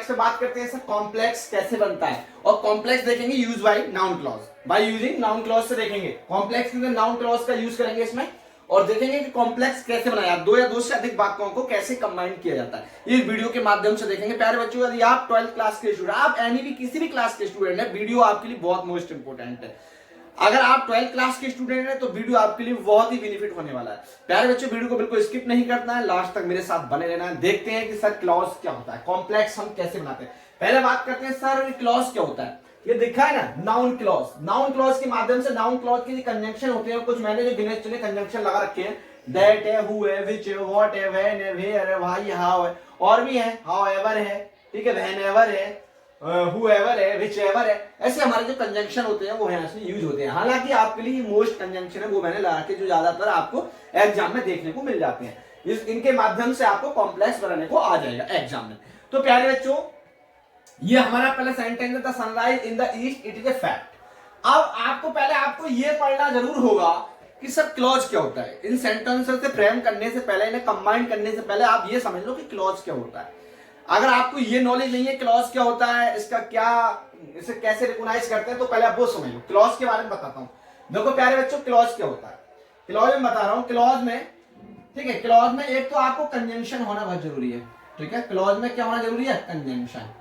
Next बात करते हैं सर कॉम्प्लेक्स कैसे बनता है, और कॉम्प्लेक्स देखेंगे use by noun clause, by using noun clause से देखेंगे कॉम्प्लेक्स के अंदर नाउन क्लॉज का यूज करेंगे इसमें, और देखेंगे कि कॉम्प्लेक्स कैसे बनाया, दो या दो से अधिक वाक्यों को कैसे कंबाइन किया जाता है, इस वीडियो के माध्यम से देखेंगे। प्यारे बच्चों, यदि आप 12th क्लास के स्टूडेंट, आप एनी भी किसी भी क्लास के स्टूडेंट है, वीडियो आपके लिए बहुत मोस्ट इंपोर्टेंट है। अगर आप 12th क्लास के स्टूडेंट हैं तो वीडियो आपके लिए बहुत ही बेनिफिट होने वाला है। प्यारे बच्चों, वीडियो को बिल्कुल स्किप नहीं करना है, लास्ट तक मेरे साथ बने रहना है। देखते हैं कि सर क्लॉज क्या होता है, कॉम्प्लेक्स हम कैसे बनाते हैं। पहले बात करते हैं सर क्लॉज क्या होता है। ये दिखा है ना नाउन क्लॉज, नाउन क्लॉज के माध्यम से नाउन क्लॉज के कंजंक्शन होते हैं, कुछ मैंने जो गिने चुने कंजंक्शन लगा रखे हैं, दैट है, हु है, विच है, व्हाट है, व्हेन है, वेयर है, व्हाई, हाउ है, और भी है, हाउएवर है, ठीक है, व्हेनेवर है, whoever है, whichever है, ऐसे हमारे जो कंजंक्शन होते हैं वो है इसमें यूज होते हैं। हालांकि आपके लिए मोस्ट कंजंक्शन है वो मैंने लगा के जो ज्यादातर आपको एग्जाम में देखने को मिल जाते हैं, इनके माध्यम से आपको कॉम्प्लेक्स बनाने को आ जाएगा एग्जाम में। तो प्यारे बच्चों, ये हमारा पहला सेंटेंस है, the sunrise in the east it is a fact. अब आपको पहले आपको ये पढ़ना जरूर होगा कि सर क्लॉज क्या होता है। इन सेंटेंसेस से फ्रेम करने से पहले, इन्हें कंबाइन करने से पहले आप ये समझ लो कि क्लॉज क्या होता है। अगर आपको ये नॉलेज नहीं है क्लॉज क्या होता है, इसका क्या, इसे कैसे रिकॉग्नाइज करते हैं, तो पहले आप वो समझ लो। क्लॉज के बारे में बताता हूं। देखो प्यारे बच्चों, क्लॉज क्या होता है, क्लॉज में बता रहा हूं। क्लॉज में, ठीक है, क्लॉज में एक तो आपको कंजंक्शन होना बहुत जरूरी है, ठीक है। क्लॉज में क्या होना जरूरी है, कंजंक्शन,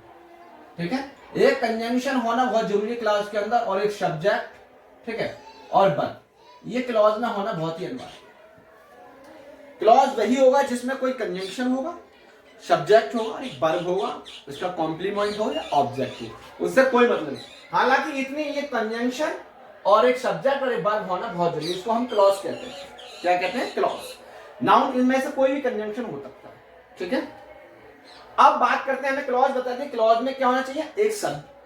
ठीक है। एक कंजंक्शन होना बहुत जरूरी है क्लॉज के अंदर, और एक सब्जेक्ट, ठीक है, और वर्ब, ये क्लॉज में होना बहुत ही अनिवार्य। क्लॉज वही होगा जिसमें कोई कंजंक्शन होगा, सब्जेक्ट होगा, एक वर्ब होगा, उसका कॉम्प्लीमेंट हो या ऑब्जेक्ट हो, उससे कोई मतलब नहीं। हालांकि इतनी ये कंजंक्शन और एक सब्जेक्ट और एक वर्ब होना बहुत जरूरी है, इसको हम क्लॉज कहते हैं। क्या कहते हैं, क्लॉज। नाउन, इनमें से कोई भी कंजंक्शन हो सकता है, ठीक है। अब बात करते हैं, हमें क्लॉज बताते हैं, क्लॉज में क्या होना चाहिए,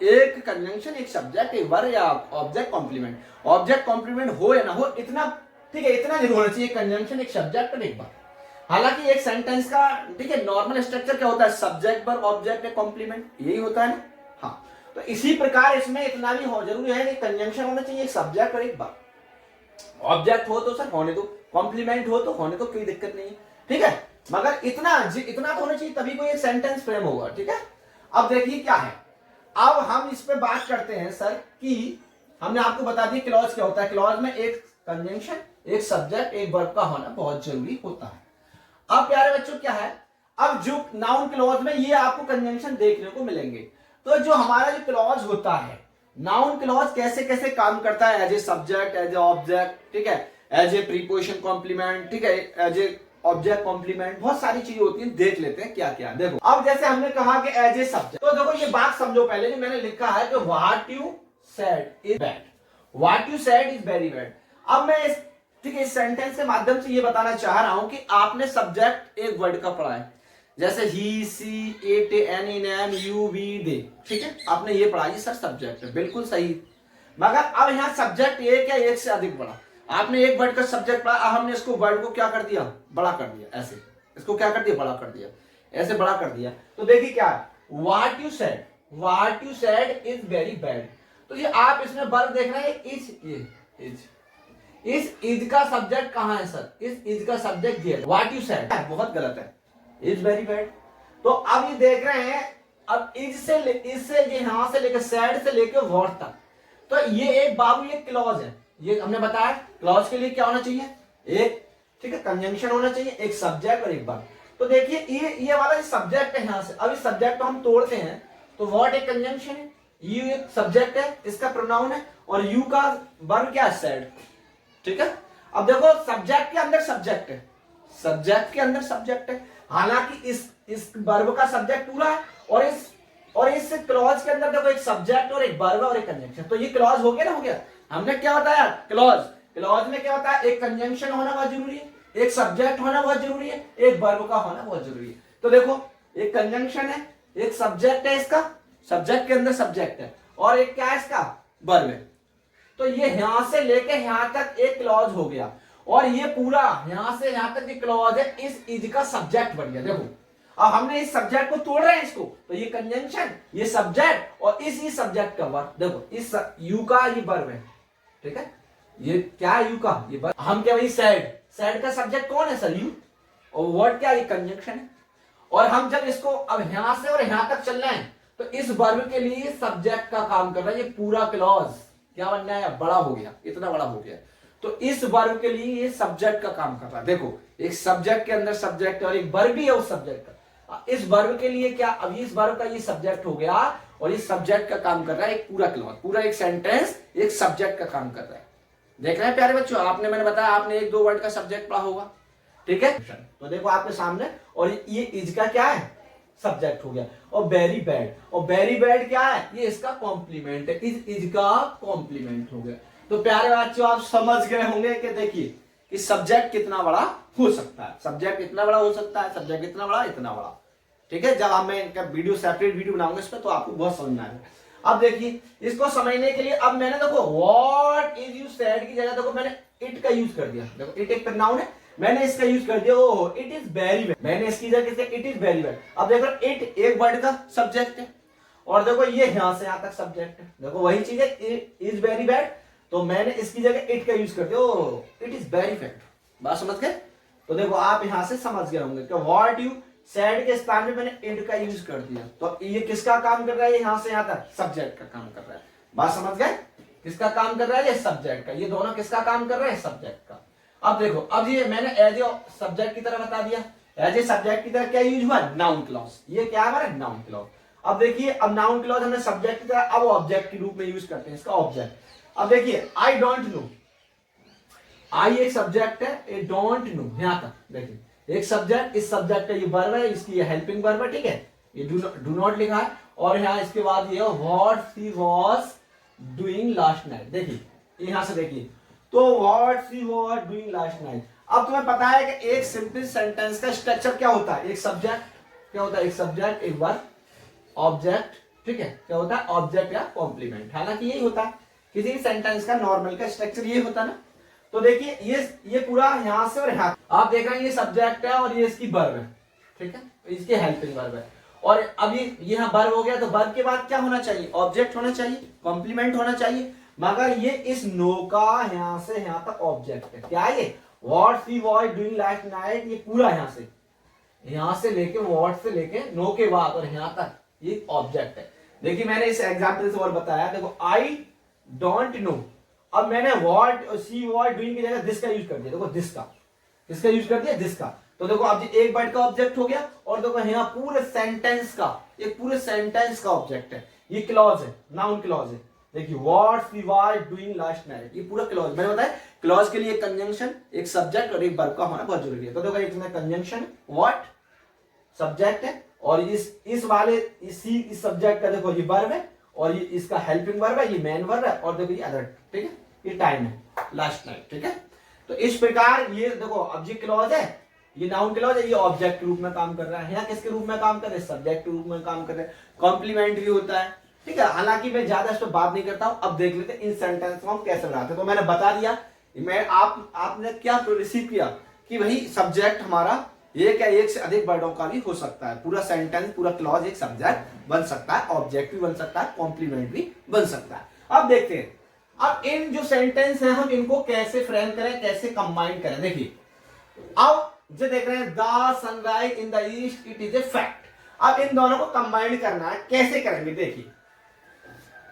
एक कंजंक्शन, एक सब्जेक्ट, एक वर्ब या ऑब्जेक्ट कॉम्प्लीमेंट। ऑब्जेक्ट कॉम्प्लीमेंट हो या ना हो, इतना, ठीक है, इतना जरूर होना चाहिए, कंजंक्शन, एक सब्जेक्ट और एक वर्ब। हालांकि एक सेंटेंस का, ठीक है, नॉर्मल स्ट्रक्चर क्या होता है, सब्जेक्ट वर्ब ऑब्जेक्ट एक कॉम्प्लीमेंट, यही होता है ना। हाँ, तो इसी प्रकार इसमें इतना भी हो जरूरी है कि कंजंक्शन होना चाहिए, एक सब्जेक्ट और एक वर्ब। ऑब्जेक्ट हो तो सर होने दो, कॉम्प्लीमेंट हो तो होने दो, कोई दिक्कत नहीं है, ठीक है। मगर इतना तो होना चाहिए, तभी कोई एक सेंटेंस फ्रेम होगा, ठीक है। अब देखिए क्या है, अब हम इस पे बात करते हैं सर कि हमने आपको बता दिया क्लॉज क्या होता है। क्लॉज में एक कंजंक्शन, एक सब्जेक्ट, एक वर्ब का होना बहुत जरूरी होता है। अब प्यारे बच्चों क्या है, अब जो नाउन क्लॉज में ये आपको कंजंक्शन देखने को मिलेंगे। तो जो हमारा जो क्लॉज होता है, नाउन क्लॉज कैसे कैसे काम करता है, as a subject, as a object, ठीक है, एज ए प्रीपोजिशन कॉम्प्लीमेंट, ठीक है, एज ए ऑब्जेक्ट कॉम्प्लीमेंट, बहुत सारी चीजें होती हैं, देख लेते हैं क्या क्या। देखो, अब जैसे हमने कहा कि एज ए सब्जेक्ट, तो देखो ये बात समझो, पहले जो मैंने लिखा है कि what you said is bad, what you said is very bad. अब मैं इस, ठीक है, इस सेंटेंस के माध्यम से ये बताना चाह रहा हूं कि आपने सब्जेक्ट एक वर्ड का पढ़ा है, जैसे he, she, it, any, name, you, we, they, ठीक है, आपने ये पढ़ा, ये सर सब्जेक्ट है, बिल्कुल सही। मगर अब यहाँ सब्जेक्ट एक या एक से अधिक बड़ा, आपने एक वर्ड का सब्जेक्ट पढ़ा, हमने इसको वर्ड को क्या कर दिया, बड़ा कर दिया, ऐसे, इसको क्या कर दिया, बड़ा कर दिया, ऐसे बड़ा कर दिया। तो देखिए क्या है, what you said is very bad. तो ये आप इसमें वर्ब देख रहे हैं, इस इज का सब्जेक्ट कहां है सर, इस इज का सब्जेक्ट ये, व्हाट यू सेड बहुत गलत है, इज वेरी बैड। तो अब ये देख रहे हैं, अब इज से यहां से लेकर सैड से लेकर व्हाट तक, तो ये एक बाबू ये क्लॉज है। ये हमने बताया क्लॉज के लिए क्या होना चाहिए, एक, ठीक है, कंजंक्शन होना चाहिए, एक सब्जेक्ट और एक वर्ब। तो देखिए ये वाला सब्जेक्ट है यहां से, अब इस सब्जेक्ट को हम तोड़ते हैं, तो व्हाट एक कंजंक्शन है, यू एक सब्जेक्ट है, इसका प्रोनाउन है, और यू का वर्ब क्या है, सैड, ठीक है। अब देखो सब्जेक्ट के अंदर सब्जेक्ट है, सब्जेक्ट के अंदर सब्जेक्ट है, हालांकि इस वर्ब का सब्जेक्ट पूरा है, और इस क्लॉज के अंदर देखो एक सब्जेक्ट और एक वर्ब और एक कंजंक्शन। तो ये क्लॉज हो गया ना, हो गया। हमने क्या बताया, क्लॉज में क्या होता है, एक कंजंक्शन होना बहुत जरूरी है, एक सब्जेक्ट होना बहुत जरूरी है, एक वर्ब का होना बहुत जरूरी है। तो देखो एक कंजंक्शन है, एक सब्जेक्ट है, इसका सब्जेक्ट के अंदर सब्जेक्ट है, और एक क्या है, इसका वर्ब है। तो ये यहां से लेके यहां तक एक क्लॉज हो गया, और ये पूरा यहां से यहां तक एक क्लॉज है, इस इज का सब्जेक्ट बन गया। देखो अब हमने इस सब्जेक्ट को तोड़ रहे हैं इसको, तो ये कंजंक्शन, ये सब्जेक्ट, और इस सब्जेक्ट का वर्ब, देखो इस यू का ये वर्ब है, ठीक है, ये क्या है, यू का ये वर्ब। हम क्या, वही सैड का सब्जेक्ट कौन है सर, यू, और वर्ड क्या, ये कंजंक्शन है। और हम जब इसको अब यहां से और यहां तक चल रहे हैं तो इस वर्ब के लिए सब्जेक्ट का काम कर रहा है ये पूरा क्लॉज। क्या बनना है, बड़ा हो गया, इतना बड़ा हो गया। तो इस वर्ब के लिए ये सब्जेक्ट का काम कर रहा है। देखो एक सब्जेक्ट के अंदर सब्जेक्ट और एक वर्ब भी है उस सब्जेक्ट का। इस वर्ब के लिए क्या, अब इस वर्ब का ये सब्जेक्ट हो गया और इस सब्जेक्ट का काम कर रहा है एक पूरा क्लॉज, पूरा एक सेंटेंस एक सब्जेक्ट का काम कर रहा है। देख रहे हैं प्यारे बच्चों, आपने मैंने बताया आपने एक दो वर्ड का सब्जेक्ट पढ़ा होगा, ठीक है। तो देखो आपके सामने, और ये इज का क्या है, सब्जेक्ट हो गया। और वेरी बैड, और वेरी बैड क्या है, ये इसका कॉम्प्लीमेंट है, इज का कॉम्प्लीमेंट हो गया। तो प्यारे बच्चों आप समझ गए होंगे कि देखिए कि सब्जेक्ट कितना बड़ा हो सकता है, सब्जेक्ट इतना बड़ा हो सकता है, सब्जेक्ट इतना बड़ा, इतना बड़ा, ठीक है। जब मैं इनका वीडियो सेपरेट वीडियो बनाऊंगा इस पर तो आपको बहुत समझ में आएगा। अब देखिए इसको समझने के लिए अब मैंने देखो व्हाट इज यू सेड की जगह देखो मैंने इट का यूज कर दिया। देखो इट एक प्रोनाउन है, मैंने इसका यूज कर दिया, ओहो इट इज वेरी बैड, मैंने इसकी जगह इट इज वेरी बैड। अब देखो इट एक वर्ड का सब्जेक्ट है और देखो ये यहां से यहां तक सब्जेक्ट है, देखो वही चीज है इज वेरी बैड, तो मैंने इसकी जगह इट का यूज कर दिया, oh it is very bad. बात समझ गए। तो देखो आप यहां से समझ गए होंगे कि व्हाट यू सेड के स्थान में मैंने इट का यूज कर दिया, तो ये किसका काम कर रहा है, यहां से यहां तक सब्जेक्ट का काम कर रहा है। बात समझ गए, किसका काम कर रहा है, ये सब्जेक्ट का, ये दोनों किसका काम कर रहे हैं, सब्जेक्ट का। अब देखो अब ये मैंने एज ए सब्जेक्ट की तरह बता दिया, एज ए सब्जेक्ट की तरह क्या यूज हुआ, नाउन क्लॉज, ये क्या हमारा नाउन क्लॉज। अब देखिए अब नाउन क्लॉज हमने सब्जेक्ट की तरह अब ऑब्जेक्ट के रूप में यूज करते हैं, इसका ऑब्जेक्ट। अब देखिए आई डोंट नो, आई एक सब्जेक्ट है, ए डोंट नो यहां तक देखिए एक सब्जेक्ट, इस सब्जेक्ट का ये वर्ब है, इसकी ये हेल्पिंग वर्ब है, ठीक है, ये डू नॉट लिखा है, और यहाँ इसके बाद ये what she was doing last night. देखिए यहां से देखिए तो what she was doing last night. अब तुम्हें पता है कि एक सिंपल सेंटेंस का स्ट्रक्चर क्या होता है, एक सब्जेक्ट क्या होता है, एक सब्जेक्ट एक वर्ब ऑब्जेक्ट, ठीक है, क्या होता है ऑब्जेक्ट या कॉम्प्लीमेंट, हालांकि यही होता है किसी सेंटेंस का नॉर्मल का स्ट्रक्चर ये होता है ना। तो देखिए ये पूरा यहां से और यहां आप देख रहे हैं ये सब्जेक्ट है और ये इसकी वर्ब है, ठीक है, इसके हेल्पिंग वर्ब है। और अब ये यहां वर्ब हो गया तो वर्ब के बाद क्या होना चाहिए, ऑब्जेक्ट होना चाहिए, कॉम्प्लीमेंट होना चाहिए, मगर ये इस नो का यहां से यहां तक ऑब्जेक्ट है। क्या ये what she was doing last night, ये पूरा यहां से लेके व्हाट से लेके नो के बाद और यहां तक ये ऑब्जेक्ट है। देखिए मैंने इस एग्जांपल से और बताया, देखो आई डोंट नो, अब मैंने व्हाट शी वाज डूइंग की जगह दिस का यूज कर दिया, देखो दिस का, किसका यूज कर दिया, दिस का। तो देखो अब एक वर्ड का ऑब्जेक्ट हो गया और देखो यहाँ पूरे सेंटेंस का, एक पूरे सेंटेंस का ऑब्जेक्ट है, ये क्लॉज है, नाउन क्लॉज है। देखिए what she was doing last night, ये पूरा क्लॉज, मैंने बताया क्लॉज के लिए कंजंक्शन, एक सब्जेक्ट और एक वर्ब का होना बहुत जरूरी है। तो देखो इसमें कंजंक्शन व्हाट सब्जेक्ट है और इस वाले इस सब्जेक्ट का देखो ये वर्ब है और ये इसका हेल्पिंग वर्ब है, ये मेन वर्ब है, और देखो ये अदर, ठीक है, ये टाइम है लास्ट नाइट, ठीक है। तो इस प्रकार ये देखो अब ये क्लॉज है, ये नाउन क्लॉज है, ये ऑब्जेक्ट के रूप में काम कर रहा है, यहाँ किसके रूप में काम कर रहे हैं, सब्जेक्ट के रूप में काम कर रहे हैं, कॉम्प्लीमेंट भी होता है, ठीक है। हालांकि मैं ज्यादा इस पर बात नहीं करता हूं, अब देख लेते हैं इन सेंटेंस को हम कैसे बनाते हैं। तो मैंने बता दिया, मैं आपने क्या रिसीव किया कि भाई सब्जेक्ट हमारा एक या एक से अधिक वर्डों का भी हो सकता है, पूरा सेंटेंस पूरा क्लॉज एक सब्जेक्ट बन सकता है, ऑब्जेक्ट भी बन सकता है, कॉम्प्लीमेंट भी बन सकता है। अब देखते हैं अब इन जो सेंटेंस है हम इनको कैसे फ्रेम करें, कैसे कंबाइन करें। देखिए अब जो देख रहे हैं the sunrise in the east it is a fact, अब इन दोनों को कंबाइन करना है, कैसे करेंगे। देखिए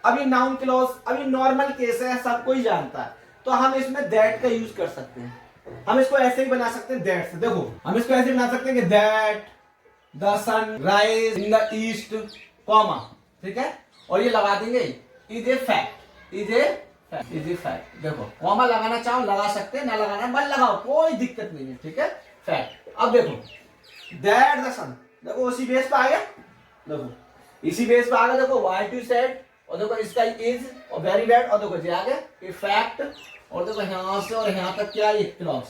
अभी नाउन क्लॉज, अभी नॉर्मल केस है, सब कोई जानता है, तो हम इसमें दैट का यूज कर सकते हैं, हम इसको ऐसे ही बना सकते हैं दैट से। देखो हम इसको ऐसे बना सकते हैं कि that the sun rise in the east comma, ठीक है, और ये लगा देंगे is a fact, is a fact. देखो कॉमा लगाना चाहो लगा सकते हैं, ना लगाना मत लगाओ, कोई दिक्कत नहीं है, ठीक है, फैक्ट। अब देखो दैट द सन, देखो उसी बेस पे आ गया, देखो इसी बेस पे आ गया, देखो व्हाट यू सेड, और देखो इसका इज और वेरी बैड, और देखो ये आ गया ये फैक्ट, और देखो यहां से और यहां तक क्या ये क्लॉज,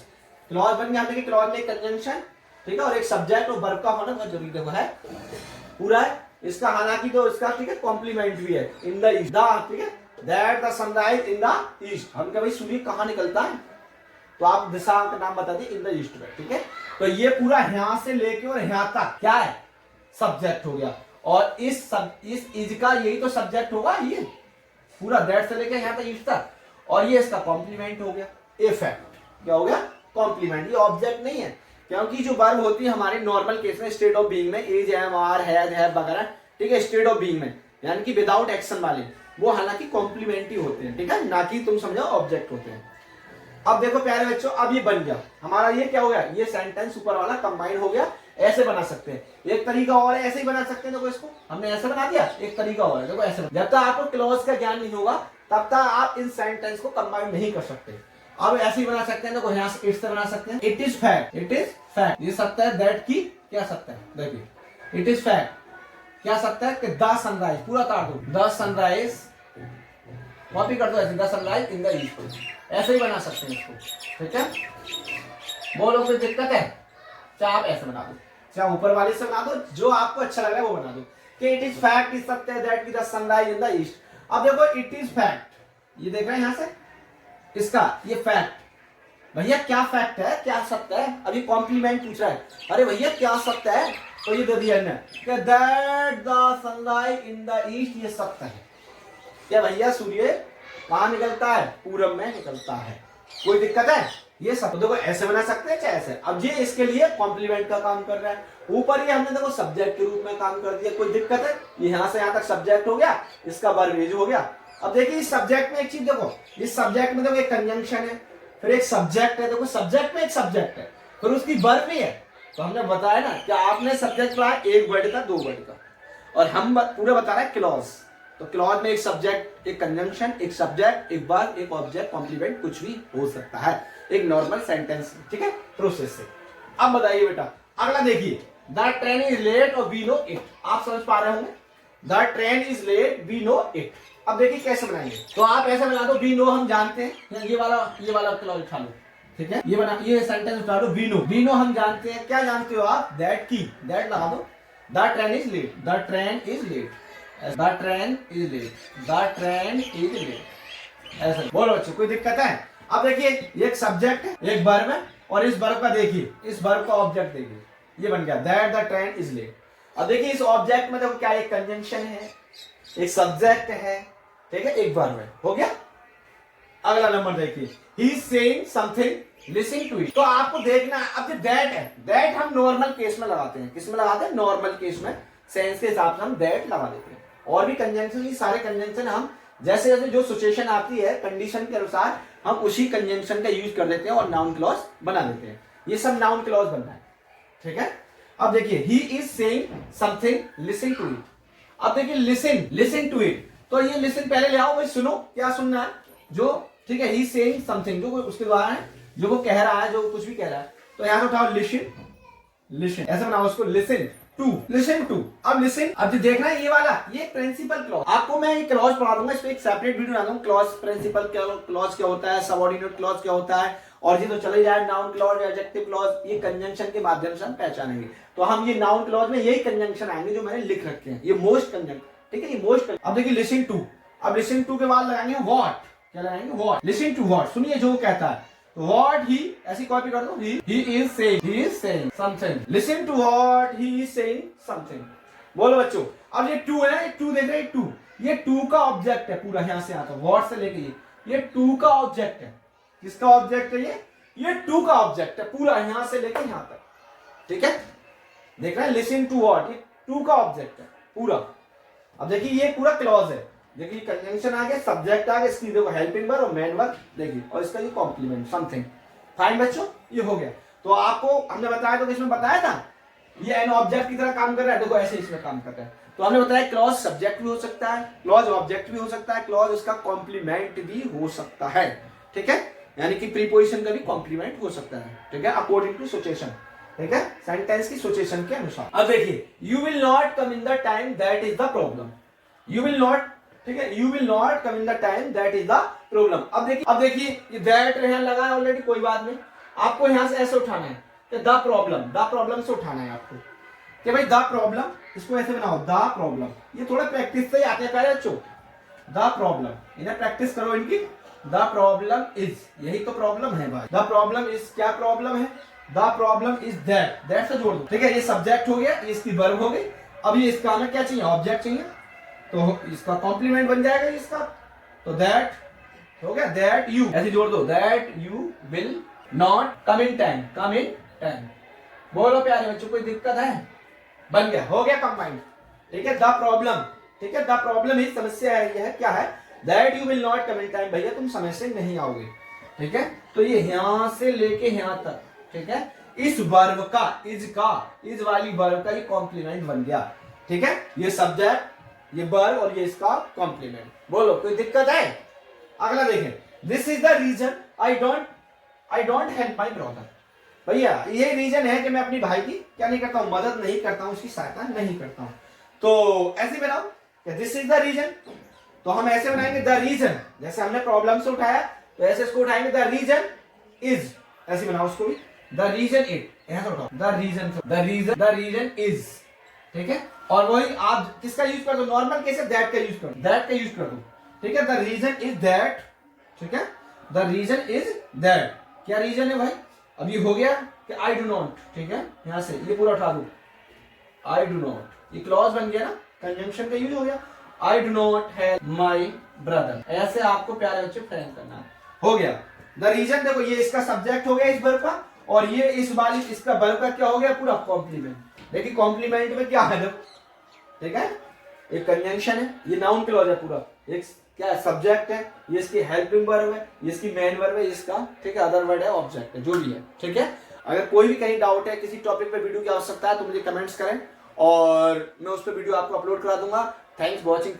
क्लॉज बन गया। देखिए क्लॉज में कंजंक्शन, ठीक है, और एक सब्जेक्ट और वर्ब का होना बहुत जरूरी देखो है, पूरा है इसका, हालांकि तो इसका ठीक है कॉम्प्लीमेंट भी है इन द ईस्ट, ठीक है, that the sunrise in the east. हम क्या भाई सूर्य कहां निकलता है, तो आप दिशा का नाम बता दिए इन द ईस्ट में, ठीक है। तो ये पूरा यहां से लेके और यहां तक क्या है सब्जेक्ट हो गया, और इस इज का यही तो सब्जेक्ट होगा, ये पूरा दैट से लेके यहां तक ईस्ट तक, और ये इसका कॉम्प्लीमेंट हो गया, ए फैक्ट क्या हो गया कॉम्प्लीमेंट, ये ऑब्जेक्ट नहीं है, क्योंकि जो वर्ब होती है हमारे नॉर्मल केस में स्टेट ऑफ बीइंग में, इज, एम, आर, हैव वगैरह, ठीक है, स्टेट ऑफ बीइंग में यानी कि विदाउट एक्शन वाले, वो हालांकि कॉम्प्लीमेंट्री होते हैं, ठीक है, ना कि तुम समझो ऑब्जेक्ट होते हैं। अब देखो प्यारे बच्चों, अब ये बन गया हमारा, ये क्या हो गया, ये सेंटेंस ऊपर वाला कंबाइन हो गया। ऐसे बना सकते हैं, एक तरीका और है, ऐसे ही बना सकते हैं। देखो इसको हमने ऐसे बना दिया, एक तरीका और है, देखो ऐसे। जब तक आपको क्लॉज का ज्ञान नहीं होगा तब तक आप इन सेंटेंस को कंबाइन नहीं कर सकते। अब ऐसे ही बना सकते हैं, देखो यहाँ से इट से बना सकते हैं, it is fact, it is fact. ये सकता है दैट की, क्या सकता है, देखिए इट इज फैक्ट क्या सकता है कि द सनराइज, पूरा तार दो, द सनराइज, कॉपी कर दो ऐसे, the sunrise in the east, ऐसे ही बना सकते हैं इसको, ठीक है। बोलो कोई दिक्कत है, चाहे आप ऐसे बना दो, चाहे ऊपर वाले से बना दो, जो आपको अच्छा लग रहा है वो बना दो कि इट इज फैक्ट इज सत्य है दैट की the sunrise in the east. अब देखो इट इज फैक्ट, ये देख रहे हैं यहाँ से, इसका ये फैक्ट, भैया क्या फैक्ट है, क्या सत्य है, अभी कॉम्प्लीमेंट पूछ रहा है, अरे भैया क्या सत्य है, तो ये दे दिया कि that the sunrise in the east, ये सत्य है। क्या भैया सूर्य कहाँ निकलता है, पूरब में निकलता है, कोई दिक्कत है, ये सब। तो देखो ऐसे बना सकते हैं चाहे ऐसे। अब ये इसके लिए कॉम्प्लीमेंट का काम कर रहा है, ऊपर ये हमने देखो सब्जेक्ट के रूप में काम कर दिया, कोई दिक्कत है, ये यहाँ से यहाँ तक सब्जेक्ट हो गया, इसका वर्ब हो गया। अब देखिए इस सब्जेक्ट में एक चीज देखो, इस सब्जेक्ट में देखो एक कंजंक्शन है, फिर एक सब्जेक्ट है, देखो सब्जेक्ट में एक सब्जेक्ट है, फिर उसकी वर्ब भी है। तो हमने बताया ना कि आपने सब्जेक्ट पढ़ा एक वर्ड का, दो वर्ड का, और हम पूरा बता रहे हैं क्लॉज। तो क्लॉज में एक सब्जेक्ट, एक कंजंक्शन, एक सब्जेक्ट, एक वर्ब, एक ऑब्जेक्ट, कॉम्प्लीमेंट, कुछ भी हो सकता है एक नॉर्मल सेंटेंस, ठीक है, प्रोसेस से। अब बताइए बेटा, अगला देखिए, द ट्रेन इज लेट और वी नो इट, आप समझ पा रहे होंगे, the train is late we know it. अब देखिए कैसे बनाएंगे, तो आप ऐसे बना दो, वी नो हम जानते हैं, ये वाला क्लॉज उठा लो, ठीक है, ये सेंटेंस उठा लो, वी नो हम जानते हैं, क्या जानते हो आप, दैट की, दैट लगा दो, the train is late, the train is late, the train is late, the train is late, ऐसे बोलो बच्चों, कोई दिक्कत है। अब देखिए ये एक सब्जेक्ट है, एक वर्ब है, और इस वर्ब का देखिए, इस वर्ब का ऑब्जेक्ट देखिए, ये बन गया that the train is late. अब देखिए इस ऑब्जेक्ट में देखो क्या, एक कंजंक्शन है, एक सब्जेक्ट है, ठीक है, एक वर्ब है, हो गया। अगला नंबर देखिए, he is saying something listening to it. तो आपको देखना है, अब दैट है, दैट हम नॉर्मल केस में लगाते हैं, किस में लगाते हैं, नॉर्मल केस में, सेंस के हिसाब से हम दैट लगा देते हैं। और भी कंजंक्शन, ये सारे कंजंक्शन हम जैसे जैसे जो सिचुएशन आती है कंडीशन के अनुसार हम उसी कंजंक्शन का यूज कर देते हैं और नाउन क्लॉज बना देते हैं। ये सब नाउन क्लॉज बनना है, ठीक है। अब देखिए he is saying something listen to it. अब देखिए लिसन टू इट, तो ये लिसन पहले ले आओ, भाई सुनो, क्या सुनना है, जो ठीक है, ही इज सेइंग समथिंग, जो उसके द्वारा है, जो वो कह रहा है, जो कुछ भी कह रहा है, तो यहां से उठाओ लिसन, ऐसे बनाओ उसको, लिसन टू। अब लिसन, अब जो देखना है ये वाला, ये प्रिंसिपल क्लॉज, आपको मैं ये क्लॉज पढ़ा दूंगा, इस पे एक सेपरेट वीडियो बना दूंगा, क्लॉज प्रिंसिपल क्लॉज क्या होता है, सबऑर्डिनेट क्लॉज क्या होता है, और ये तो चले जाए नाउन क्लॉज, एडजेक्टिव क्लॉज, ये कंजंक्शन के माध्यम से हम पहचानेंगे। तो हम ये नाउन क्लॉज में यही कंजंक्शन आएंगे जो मैंने लिख रखे हैं, ये मोस्ट कंजंक्शन, ठीक है, ये मोस्ट। अब देखिए लिसन टू, अब लिसन टू के बाद लगाएंगे व्हाट, क्या लगाएंगे, व्हाट, लिसन टू व्हाट, सुनिए जो कहता है, What he, ऐसी कॉपी कर दो, he is saying something. Listen to what he is saying something. बोलो बच्चों, अब ये टू है, टू देख रहे हैं, टू, ये टू का ऑब्जेक्ट है पूरा, यहां से आता है व्हाट से लेके ये टू का ऑब्जेक्ट है, किसका ऑब्जेक्ट है, ये टू का ऑब्जेक्ट है पूरा, यहां से लेके यहां तक, ठीक है, देख रहे हैं, लिसन टू व्हाट, ये टू का ऑब्जेक्ट है पूरा। अब देखिए ये पूरा क्लॉज है, देखिए कंजंक्शन आ गया, सब्जेक्ट आ गया, इसकी देखो हेल्पिंग वर्ब और मेन वर्ब देखिए, और इसका ये कॉम्प्लीमेंट समथिंग। फाइन बच्चों, ये हो गया। तो आपको हमने बताया, तो इसमें बताया था ये एन ऑब्जेक्ट की तरह काम कर रहा है, देखो ऐसे इसमें काम कर रहा है। तो हमने बताया क्लॉज सब्जेक्ट भी हो सकता है, क्लॉज ऑब्जेक्ट भी हो सकता है, क्लॉज उसका कॉम्प्लीमेंट भी हो सकता है, ठीक है, यानी कि प्रीपोजिशन का भी कॉम्प्लीमेंट हो सकता है, ठीक है, अकॉर्डिंग टू सिचुएशन, ठीक है, सेंटेंस की सिचुएशन के अनुसार। अब देखिए you will not come in the time that is the problem, you will not, ठीक है, you will not come in the time that is the problem. अब देखिए ये दैट यहां लगा है ऑलरेडी, कोई बात नहीं, आपको यहां से ऐसे उठाना है कि द प्रॉब्लम से उठाना है आपको कि भाई द प्रॉब्लम, इसको ऐसे बनाओ, द प्रॉब्लम, ये थोड़ा प्रैक्टिस से ही आते हैं पहले बच्चों, द प्रॉब्लम, इन्हें प्रैक्टिस करो इनकी, द प्रॉब्लम इज, यही तो प्रॉब्लम है भाई, द प्रॉब्लम इज, क्या प्रॉब्लम है, द प्रॉब्लम इज दैट से जोड़ दो, ठीक है, ये सब्जेक्ट हो गया, ये इसकी वर्ब हो गई। अब ये इसका हमें क्या चाहिए, ऑब्जेक्ट चाहिए, तो इसका कॉम्प्लीमेंट बन जाएगा इसका, तो दैट हो गया, दैट यू, ऐसे जोड़ दो, that you will not come in time, बोलो प्यारे बच्चों, कोई दिक्कत है? बन गया, हो गया कंबाइंड। ठीक है, द प्रॉब्लम, ठीक है, द प्रॉब्लम ही समस्या है, यह है क्या है, that you will not come in time, भैया तुम समय से नहीं आओगे। ठीक है, तो ये यहां से लेके यहां तक, ठीक है, इस वर्ब का, इज वाली वर्ब का ये कॉम्प्लीमेंट बन गया। ठीक है, ये सब्जेक्ट, ये वर्ब और ये इसका कॉम्प्लीमेंट। बोलो कोई दिक्कत है? अगला देखें, this is the reason I don't help my brother. भैया ये रीजन है कि मैं अपनी भाई की क्या नहीं करता हूं, मदद नहीं करता हूं, उसकी सहायता नहीं करता हूं। तो ऐसे बनाओ, दिस इज द रीजन, तो हम ऐसे बनाएंगे द रीजन, जैसे हमने प्रॉब्लम से उठाया तो ऐसे इसको उठाएंगे, द रीजन इज, ऐसे बनाओ उसको भी, द रीजन इज, ऐसा उठाओ, द रीजन इज। ठीक है, और वही आप किसका यूज कर दो, नॉर्मल केस है दैट का यूज कर दो, दैट का यूज कर दो। ठीक है, द रीजन इज दैट, ठीक है, द रीजन इज दैट, क्या रीजन है भाई, अभी हो गया कि आई डू नॉट, ठीक है, यहां से ये पूरा उठा दो, आई डू नॉट, ये क्लॉज बन गया ना, कंजंक्शन का यूज हो गया, I do not help my brother, ऐसे आपको प्यारे बच्चे फ्रेम करना है। हो गया द रीजन, देखो ये इसका सब्जेक्ट हो गया इस वर्ब का, और ये इस वाली इसका वर्ब का क्या हो गया, पूरा कॉम्प्लीमेंट। देखिए कॉम्प्लीमेंट में क्या है, देखो ठीक है, एक कंजंक्शन है, ये नाउन क्लॉज है पूरा, एक क्या है, सब्जेक्ट है, ये इसकी हेल्पिंग वर्ब है, ये इसकी मेन वर्ब है, इसका ठीक है अदर वर्ड है, ऑब्जेक्ट है, जो भी है। ठीक है, अगर कोई भी कहीं डाउट है, किसी टॉपिक पे वीडियो की आवश्यकता है तो मुझे कमेंट्स करें और मैं उस पर वीडियो आपको अपलोड करा दूंगा। Thanks for watching.